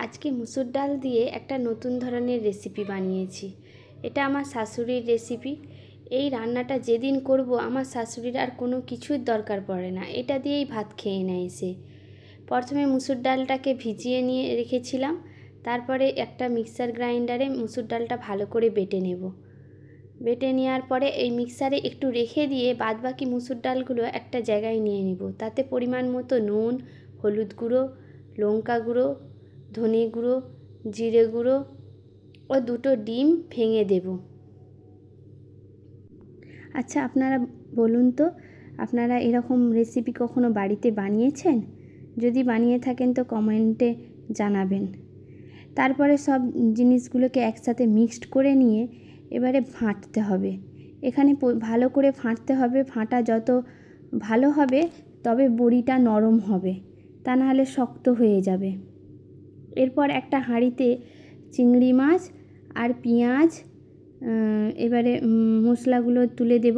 আজকে মুসুর ডাল দিয়ে একটা নতুন ধরনের রেসিপি বানিয়েছি। এটা আমার শাশুড়ির রেসিপি। এই রান্নাটা যেদিন করব আমার শাশুড়ির আর কোনো কিছুর দরকার পড়ে না, এটা দিয়েই ভাত খেয়ে নেয় সে। প্রথমে মুসুর ডালটাকে ভিজিয়ে নিয়ে রেখেছিলাম, তারপরে একটা মিক্সার গ্রাইন্ডারে মুসুর ডালটা ভালো করে বেটে নেব। বেটে নেওয়ার পরে এই মিক্সারে একটু রেখে দিয়ে বাদবাকি মুসুর ডালগুলো একটা জায়গায় নিয়ে নেব। তাতে পরিমাণ মতো নুন, হলুদ গুঁড়ো, লঙ্কা গুঁড়ো, ধনে গুঁড়ো, জিরে গুঁড়ো ও 2টো ডিম ভেঙে দেব। আচ্ছা, আপনারা বলুন তো, আপনারা এরকম রেসিপি কখনো বাড়িতে বানিয়েছেন? যদি বানিয়ে থাকেন তো কমেন্টে জানাবেন। তারপরে সব জিনিসগুলোকে একসাথে মিক্সড করে নিয়ে এবারে ফাটতে হবে। এখানে ভালো করে ফাটতে হবে। ফাটা যত ভালো হবে তবে বড়িটা নরম হবে, তা নাহলে শক্ত হয়ে যাবে। এরপর একটা হাঁড়িতে চিংড়ি মাছ আর পেঁয়াজ, এবারে মশলাগুলো তুলে দেব।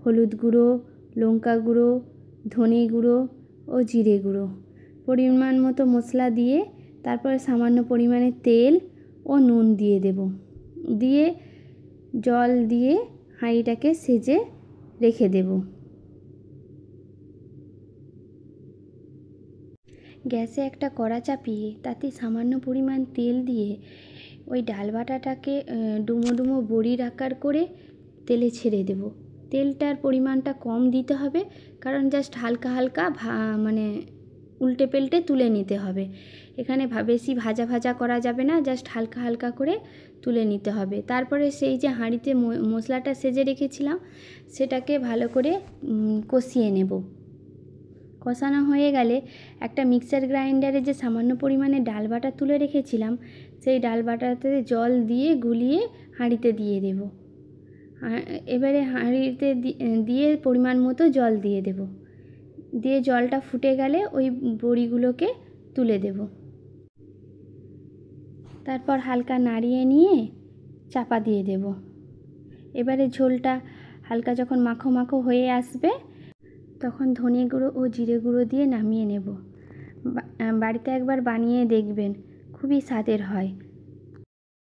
হলুদ গুঁড়ো, লঙ্কা গুঁড়ো, ধনে গুঁড়ো ও জিরে গুঁড়ো, পরিমাণ মতো মশলা দিয়ে তারপরে সামান্য পরিমাণে তেল ও নুন দিয়ে দেব। দিয়ে জল দিয়ে হাঁড়িটাকে সেজে রেখে দেব। গ্যাসে একটা কড়া চাপিয়ে তাতে সামান্য পরিমাণ তেল দিয়ে ওই ডাল বাটাটাকে ডুমো ডুমো বড়ির আকার করে তেলে ছেড়ে দেব। তেলটার পরিমাণটা কম দিতে হবে, কারণ জাস্ট হালকা হালকা মানে উল্টে পাল্টে তুলে নিতে হবে। এখানে বেশি ভাজা ভাজা করা যাবে না, জাস্ট হালকা হালকা করে তুলে নিতে হবে। তারপরে সেই যে হাঁড়িতে মশলাটা সেজে রেখেছিলাম সেটাকে ভালো করে কষিয়ে নেব। কষানো হয়ে গেলে একটা মিক্সার গ্রাইন্ডারে যে সামান্য পরিমাণে ডাল বাটা তুলে রেখেছিলাম সেই ডাল বাটাতে জল দিয়ে গুলিয়ে হাঁড়িতে দিয়ে দেব। এবারে হাঁড়িতে দিয়ে পরিমাণ মতো জল দিয়ে দেব। দিয়ে জলটা ফুটে গেলে ওই বড়িগুলোকে তুলে দেব। তারপর হালকা নাড়িয়ে নিয়ে চাপা দিয়ে দেব। এবারে ঝোলটা হালকা যখন মাখো মাখো হয়ে আসবে তখন ধনে গুঁড়ো ও জিরে গুঁড়ো দিয়ে নামিয়ে নেব। বাড়িতে একবার বানিয়ে দেখবেন, খুবই স্বাদের হয়।